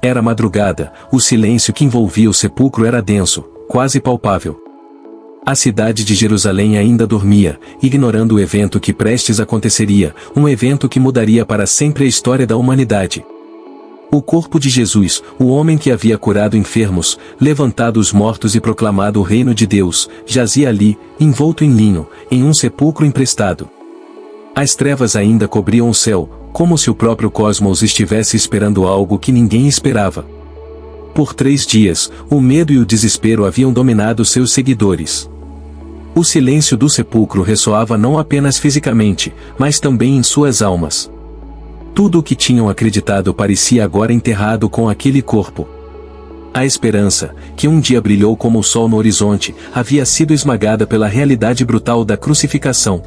Era madrugada, o silêncio que envolvia o sepulcro era denso, quase palpável. A cidade de Jerusalém ainda dormia, ignorando o evento que prestes aconteceria, um evento que mudaria para sempre a história da humanidade. O corpo de Jesus, o homem que havia curado enfermos, levantado os mortos e proclamado o reino de Deus, jazia ali, envolto em linho, em um sepulcro emprestado. As trevas ainda cobriam o céu, como se o próprio cosmos estivesse esperando algo que ninguém esperava. Por 3 dias, o medo e o desespero haviam dominado seus seguidores. O silêncio do sepulcro ressoava não apenas fisicamente, mas também em suas almas. Tudo o que tinham acreditado parecia agora enterrado com aquele corpo. A esperança, que um dia brilhou como o sol no horizonte, havia sido esmagada pela realidade brutal da crucificação.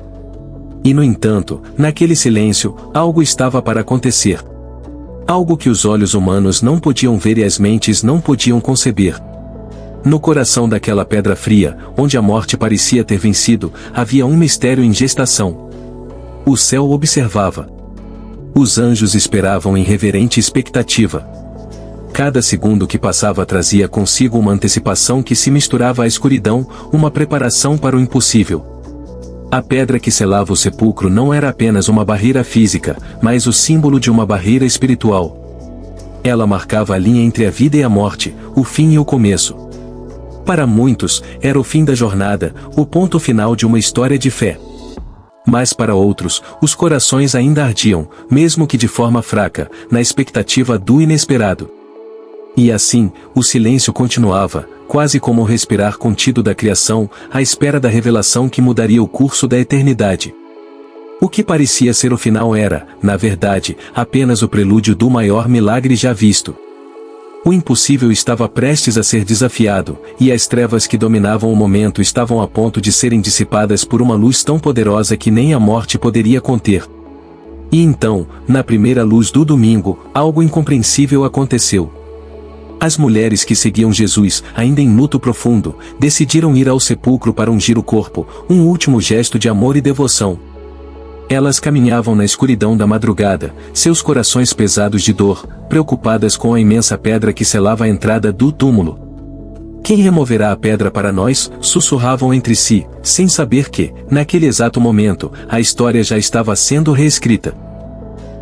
E no entanto, naquele silêncio, algo estava para acontecer. Algo que os olhos humanos não podiam ver e as mentes não podiam conceber. No coração daquela pedra fria, onde a morte parecia ter vencido, havia um mistério em gestação. O céu observava. Os anjos esperavam em reverente expectativa. Cada segundo que passava trazia consigo uma antecipação que se misturava à escuridão, uma preparação para o impossível. A pedra que selava o sepulcro não era apenas uma barreira física, mas o símbolo de uma barreira espiritual. Ela marcava a linha entre a vida e a morte, o fim e o começo. Para muitos, era o fim da jornada, o ponto final de uma história de fé. Mas para outros, os corações ainda ardiam, mesmo que de forma fraca, na expectativa do inesperado. E assim, o silêncio continuava, quase como o respirar contido da criação, à espera da revelação que mudaria o curso da eternidade. O que parecia ser o final era, na verdade, apenas o prelúdio do maior milagre já visto. O impossível estava prestes a ser desafiado, e as trevas que dominavam o momento estavam a ponto de serem dissipadas por uma luz tão poderosa que nem a morte poderia conter. E então, na primeira luz do domingo, algo incompreensível aconteceu. As mulheres que seguiam Jesus, ainda em luto profundo, decidiram ir ao sepulcro para ungir o corpo, um último gesto de amor e devoção. Elas caminhavam na escuridão da madrugada, seus corações pesados de dor, preocupadas com a imensa pedra que selava a entrada do túmulo. Quem removerá a pedra para nós? Sussurravam entre si, sem saber que, naquele exato momento, a história já estava sendo reescrita.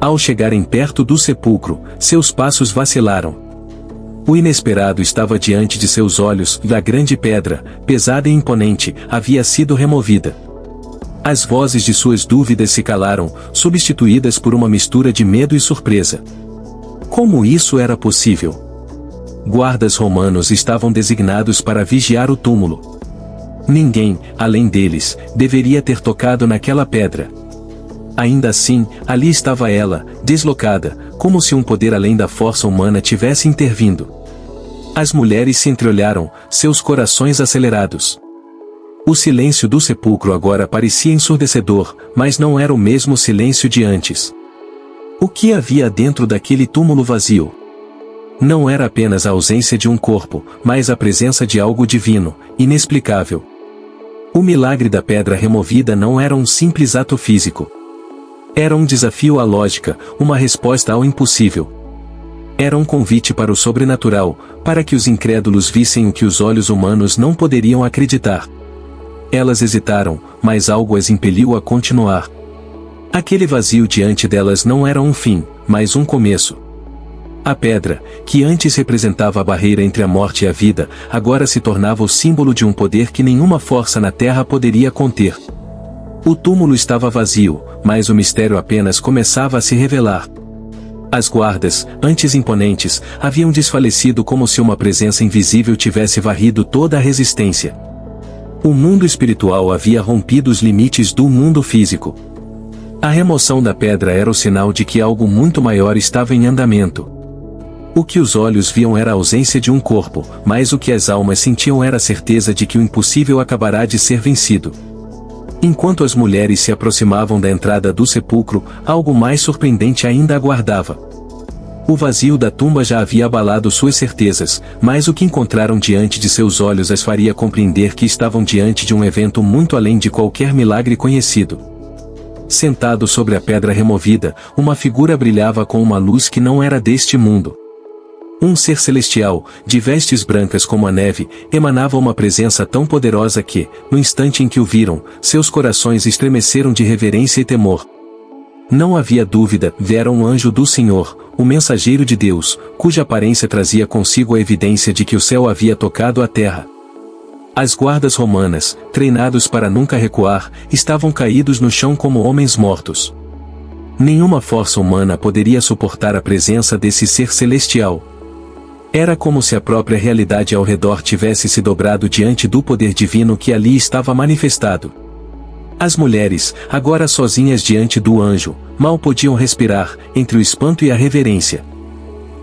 Ao chegarem perto do sepulcro, seus passos vacilaram. O inesperado estava diante de seus olhos, e a grande pedra, pesada e imponente, havia sido removida. As vozes de suas dúvidas se calaram, substituídas por uma mistura de medo e surpresa. Como isso era possível? Guardas romanos estavam designados para vigiar o túmulo. Ninguém, além deles, deveria ter tocado naquela pedra. Ainda assim, ali estava ela, deslocada, como se um poder além da força humana tivesse intervindo. As mulheres se entreolharam, seus corações acelerados. O silêncio do sepulcro agora parecia ensurdecedor, mas não era o mesmo silêncio de antes. O que havia dentro daquele túmulo vazio? Não era apenas a ausência de um corpo, mas a presença de algo divino, inexplicável. O milagre da pedra removida não era um simples ato físico. Era um desafio à lógica, uma resposta ao impossível. Era um convite para o sobrenatural, para que os incrédulos vissem o que os olhos humanos não poderiam acreditar. Elas hesitaram, mas algo as impeliu a continuar. Aquele vazio diante delas não era um fim, mas um começo. A pedra, que antes representava a barreira entre a morte e a vida, agora se tornava o símbolo de um poder que nenhuma força na terra poderia conter. O túmulo estava vazio, mas o mistério apenas começava a se revelar. As guardas, antes imponentes, haviam desfalecido como se uma presença invisível tivesse varrido toda a resistência. O mundo espiritual havia rompido os limites do mundo físico. A remoção da pedra era o sinal de que algo muito maior estava em andamento. O que os olhos viam era a ausência de um corpo, mas o que as almas sentiam era a certeza de que o impossível acabará de ser vencido. Enquanto as mulheres se aproximavam da entrada do sepulcro, algo mais surpreendente ainda aguardava. O vazio da tumba já havia abalado suas certezas, mas o que encontraram diante de seus olhos as faria compreender que estavam diante de um evento muito além de qualquer milagre conhecido. Sentado sobre a pedra removida, uma figura brilhava com uma luz que não era deste mundo. Um ser celestial, de vestes brancas como a neve, emanava uma presença tão poderosa que, no instante em que o viram, seus corações estremeceram de reverência e temor. Não havia dúvida, era um anjo do Senhor, o mensageiro de Deus, cuja aparência trazia consigo a evidência de que o céu havia tocado a terra. As guardas romanas, treinados para nunca recuar, estavam caídos no chão como homens mortos. Nenhuma força humana poderia suportar a presença desse ser celestial. Era como se a própria realidade ao redor tivesse se dobrado diante do poder divino que ali estava manifestado. As mulheres, agora sozinhas diante do anjo, mal podiam respirar, entre o espanto e a reverência.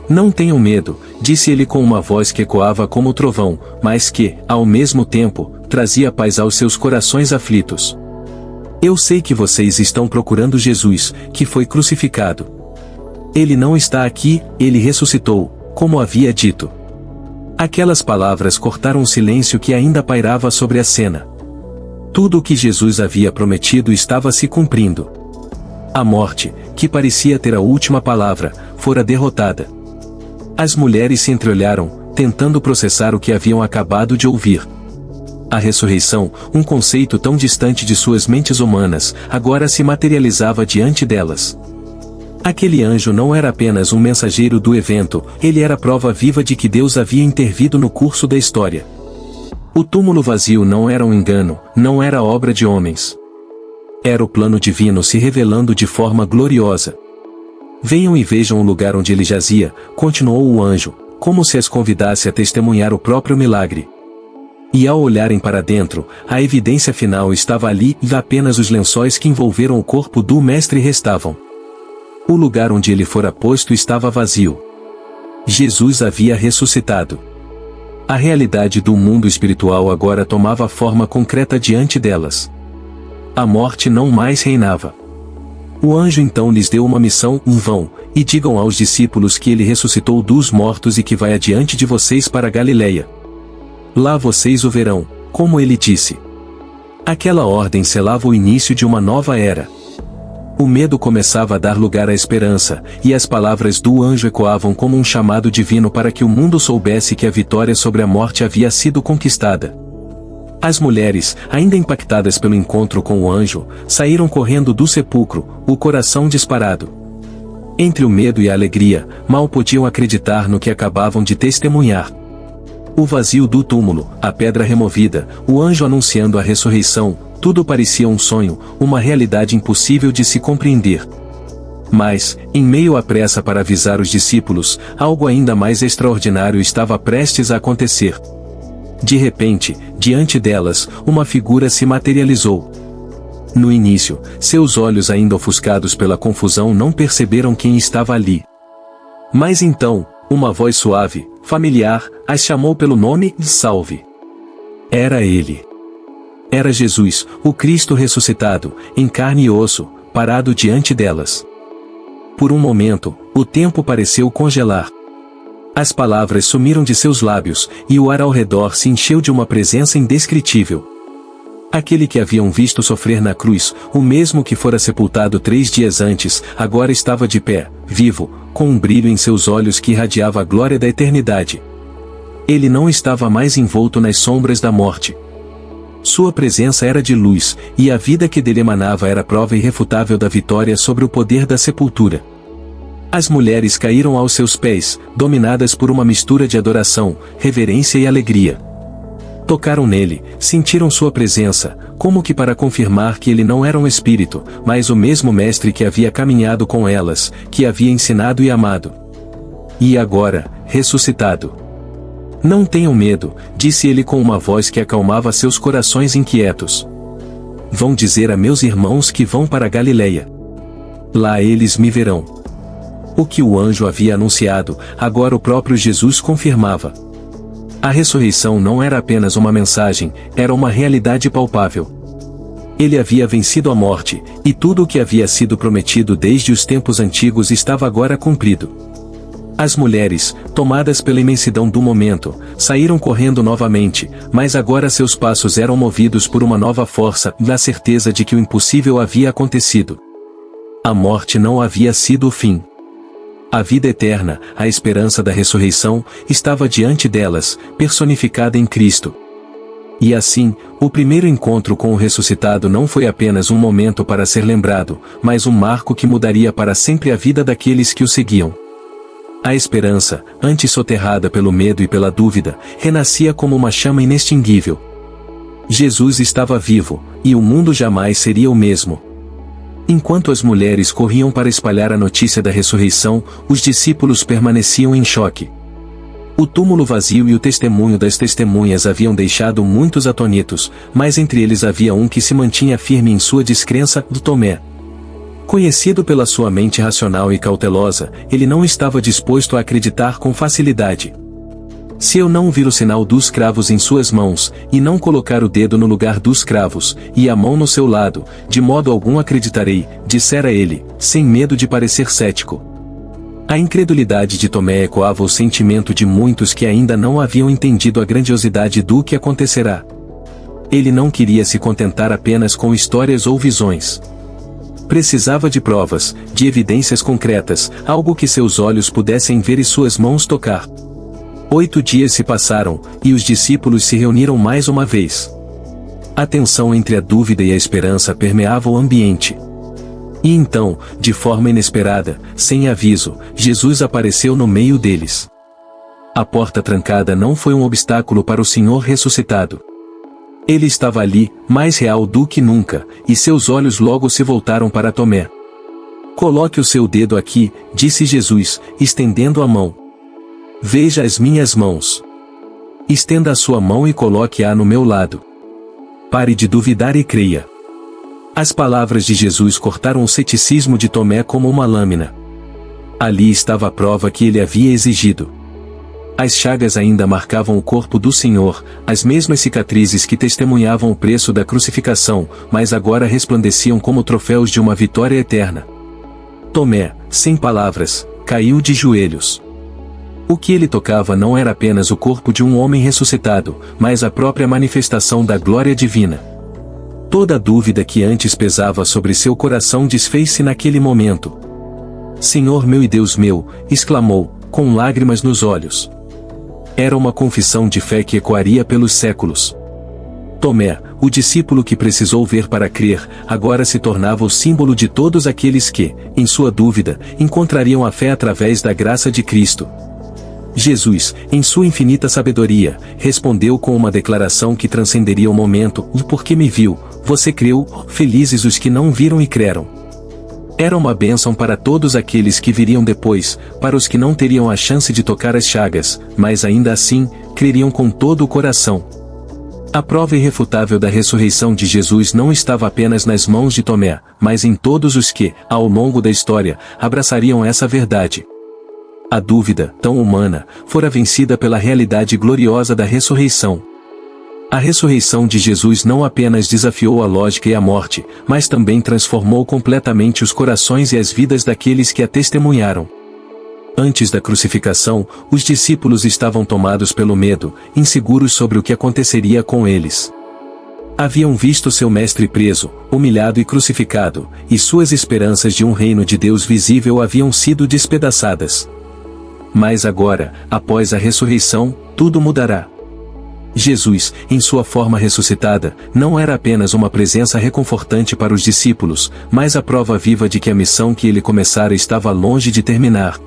Não tenham medo, disse ele com uma voz que ecoava como o trovão, mas que, ao mesmo tempo, trazia paz aos seus corações aflitos. Eu sei que vocês estão procurando Jesus, que foi crucificado. Ele não está aqui, ele ressuscitou, como havia dito. Aquelas palavras cortaram o silêncio que ainda pairava sobre a cena. Tudo o que Jesus havia prometido estava se cumprindo. A morte, que parecia ter a última palavra, fora derrotada. As mulheres se entreolharam, tentando processar o que haviam acabado de ouvir. A ressurreição, um conceito tão distante de suas mentes humanas, agora se materializava diante delas. Aquele anjo não era apenas um mensageiro do evento, ele era a prova viva de que Deus havia intervido no curso da história. O túmulo vazio não era um engano, não era obra de homens. Era o plano divino se revelando de forma gloriosa. Venham e vejam o lugar onde ele jazia, continuou o anjo, como se as convidasse a testemunhar o próprio milagre. E ao olharem para dentro, a evidência final estava ali e apenas os lençóis que envolveram o corpo do mestre restavam. O lugar onde ele fora posto estava vazio. Jesus havia ressuscitado. A realidade do mundo espiritual agora tomava forma concreta diante delas. A morte não mais reinava. O anjo então lhes deu uma missão: vão, e digam aos discípulos que ele ressuscitou dos mortos e que vai adiante de vocês para Galileia. Lá vocês o verão, como ele disse. Aquela ordem selava o início de uma nova era. O medo começava a dar lugar à esperança, e as palavras do anjo ecoavam como um chamado divino para que o mundo soubesse que a vitória sobre a morte havia sido conquistada. As mulheres, ainda impactadas pelo encontro com o anjo, saíram correndo do sepulcro, o coração disparado. Entre o medo e a alegria, mal podiam acreditar no que acabavam de testemunhar. O vazio do túmulo, a pedra removida, o anjo anunciando a ressurreição, tudo parecia um sonho, uma realidade impossível de se compreender. Mas, em meio à pressa para avisar os discípulos, algo ainda mais extraordinário estava prestes a acontecer. De repente, diante delas, uma figura se materializou. No início, seus olhos ainda ofuscados pela confusão não perceberam quem estava ali. Mas então, uma voz suave, familiar, as chamou pelo nome: salve. Era ele. Era Jesus, o Cristo ressuscitado, em carne e osso, parado diante delas. Por um momento, o tempo pareceu congelar. As palavras sumiram de seus lábios, e o ar ao redor se encheu de uma presença indescritível. Aquele que haviam visto sofrer na cruz, o mesmo que fora sepultado 3 dias antes, agora estava de pé, vivo, com um brilho em seus olhos que irradiava a glória da eternidade. Ele não estava mais envolto nas sombras da morte. Sua presença era de luz, e a vida que dele emanava era prova irrefutável da vitória sobre o poder da sepultura. As mulheres caíram aos seus pés, dominadas por uma mistura de adoração, reverência e alegria. Tocaram nele, sentiram sua presença, como que para confirmar que ele não era um espírito, mas o mesmo mestre que havia caminhado com elas, que havia ensinado e amado. E agora, ressuscitado. Não tenham medo, disse ele com uma voz que acalmava seus corações inquietos. Vão dizer a meus irmãos que vão para Galileia. Lá eles me verão. O que o anjo havia anunciado, agora o próprio Jesus confirmava. A ressurreição não era apenas uma mensagem, era uma realidade palpável. Ele havia vencido a morte, e tudo o que havia sido prometido desde os tempos antigos estava agora cumprido. As mulheres, tomadas pela imensidão do momento, saíram correndo novamente, mas agora seus passos eram movidos por uma nova força, na certeza de que o impossível havia acontecido. A morte não havia sido o fim. A vida eterna, a esperança da ressurreição, estava diante delas, personificada em Cristo. E assim, o primeiro encontro com o ressuscitado não foi apenas um momento para ser lembrado, mas um marco que mudaria para sempre a vida daqueles que o seguiam. A esperança, antes soterrada pelo medo e pela dúvida, renascia como uma chama inextinguível. Jesus estava vivo, e o mundo jamais seria o mesmo. Enquanto as mulheres corriam para espalhar a notícia da ressurreição, os discípulos permaneciam em choque. O túmulo vazio e o testemunho das testemunhas haviam deixado muitos atonitos, mas entre eles havia um que se mantinha firme em sua descrença, do Tomé. Conhecido pela sua mente racional e cautelosa, ele não estava disposto a acreditar com facilidade. Se eu não vir o sinal dos cravos em suas mãos, e não colocar o dedo no lugar dos cravos, e a mão no seu lado, de modo algum acreditarei, dissera ele, sem medo de parecer cético. A incredulidade de Tomé ecoava o sentimento de muitos que ainda não haviam entendido a grandiosidade do que acontecerá. Ele não queria se contentar apenas com histórias ou visões. Precisava de provas, de evidências concretas, algo que seus olhos pudessem ver e suas mãos tocar. 8 dias se passaram, e os discípulos se reuniram mais uma vez. A tensão entre a dúvida e a esperança permeava o ambiente. E então, de forma inesperada, sem aviso, Jesus apareceu no meio deles. A porta trancada não foi um obstáculo para o Senhor ressuscitado. Ele estava ali, mais real do que nunca, e seus olhos logo se voltaram para Tomé. Coloque o seu dedo aqui, disse Jesus, estendendo a mão. Veja as minhas mãos. Estenda a sua mão e coloque-a no meu lado. Pare de duvidar e creia. As palavras de Jesus cortaram o ceticismo de Tomé como uma lâmina. Ali estava a prova que ele havia exigido. As chagas ainda marcavam o corpo do Senhor, as mesmas cicatrizes que testemunhavam o preço da crucificação, mas agora resplandeciam como troféus de uma vitória eterna. Tomé, sem palavras, caiu de joelhos. O que ele tocava não era apenas o corpo de um homem ressuscitado, mas a própria manifestação da glória divina. Toda a dúvida que antes pesava sobre seu coração desfez-se naquele momento. Senhor meu e Deus meu, exclamou, com lágrimas nos olhos. Era uma confissão de fé que ecoaria pelos séculos. Tomé, o discípulo que precisou ver para crer, agora se tornava o símbolo de todos aqueles que, em sua dúvida, encontrariam a fé através da graça de Cristo. Jesus, em sua infinita sabedoria, respondeu com uma declaração que transcenderia o momento, porque me viu, você creu, felizes os que não viram e creram. Era uma bênção para todos aqueles que viriam depois, para os que não teriam a chance de tocar as chagas, mas ainda assim, creriam com todo o coração. A prova irrefutável da ressurreição de Jesus não estava apenas nas mãos de Tomé, mas em todos os que, ao longo da história, abraçariam essa verdade. A dúvida, tão humana, fora vencida pela realidade gloriosa da ressurreição. A ressurreição de Jesus não apenas desafiou a lógica e a morte, mas também transformou completamente os corações e as vidas daqueles que a testemunharam. Antes da crucificação, os discípulos estavam tomados pelo medo, inseguros sobre o que aconteceria com eles. Haviam visto seu mestre preso, humilhado e crucificado, e suas esperanças de um reino de Deus visível haviam sido despedaçadas. Mas agora, após a ressurreição, tudo mudará. Jesus, em sua forma ressuscitada, não era apenas uma presença reconfortante para os discípulos, mas a prova viva de que a missão que ele começara estava longe de terminar.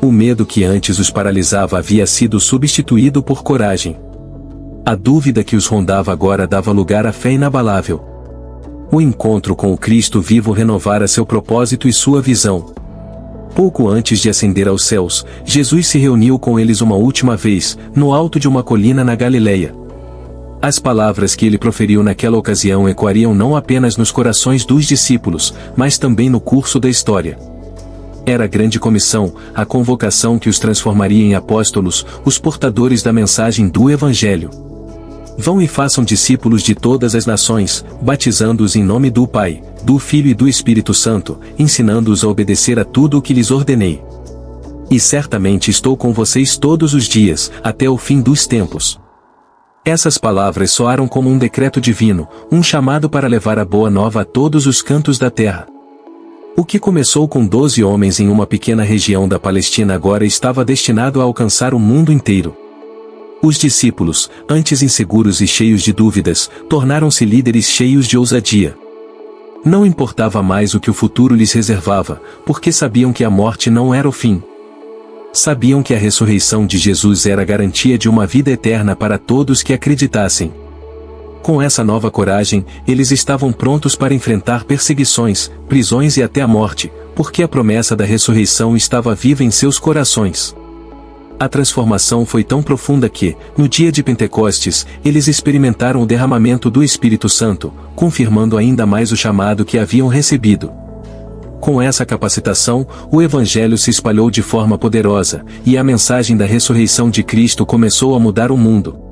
O medo que antes os paralisava havia sido substituído por coragem. A dúvida que os rondava agora dava lugar à fé inabalável. O encontro com o Cristo vivo renovara seu propósito e sua visão. Pouco antes de ascender aos céus, Jesus se reuniu com eles uma última vez, no alto de uma colina na Galileia. As palavras que ele proferiu naquela ocasião ecoariam não apenas nos corações dos discípulos, mas também no curso da história. Era a grande comissão, a convocação que os transformaria em apóstolos, os portadores da mensagem do Evangelho. Vão e façam discípulos de todas as nações, batizando-os em nome do Pai, do Filho e do Espírito Santo, ensinando-os a obedecer a tudo o que lhes ordenei. E certamente estou com vocês todos os dias, até o fim dos tempos. Essas palavras soaram como um decreto divino, um chamado para levar a boa nova a todos os cantos da terra. O que começou com 12 homens em uma pequena região da Palestina agora estava destinado a alcançar o mundo inteiro. Os discípulos, antes inseguros e cheios de dúvidas, tornaram-se líderes cheios de ousadia. Não importava mais o que o futuro lhes reservava, porque sabiam que a morte não era o fim. Sabiam que a ressurreição de Jesus era a garantia de uma vida eterna para todos que acreditassem. Com essa nova coragem, eles estavam prontos para enfrentar perseguições, prisões e até a morte, porque a promessa da ressurreição estava viva em seus corações. A transformação foi tão profunda que, no dia de Pentecostes, eles experimentaram o derramamento do Espírito Santo, confirmando ainda mais o chamado que haviam recebido. Com essa capacitação, o Evangelho se espalhou de forma poderosa, e a mensagem da ressurreição de Cristo começou a mudar o mundo.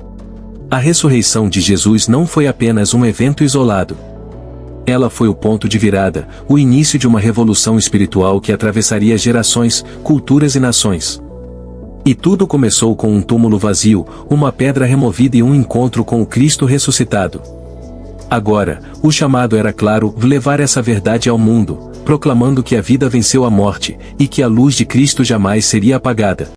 A ressurreição de Jesus não foi apenas um evento isolado. Ela foi o ponto de virada, o início de uma revolução espiritual que atravessaria gerações, culturas e nações. E tudo começou com um túmulo vazio, uma pedra removida e um encontro com o Cristo ressuscitado. Agora, o chamado era claro: levar essa verdade ao mundo, proclamando que a vida venceu a morte, e que a luz de Cristo jamais seria apagada.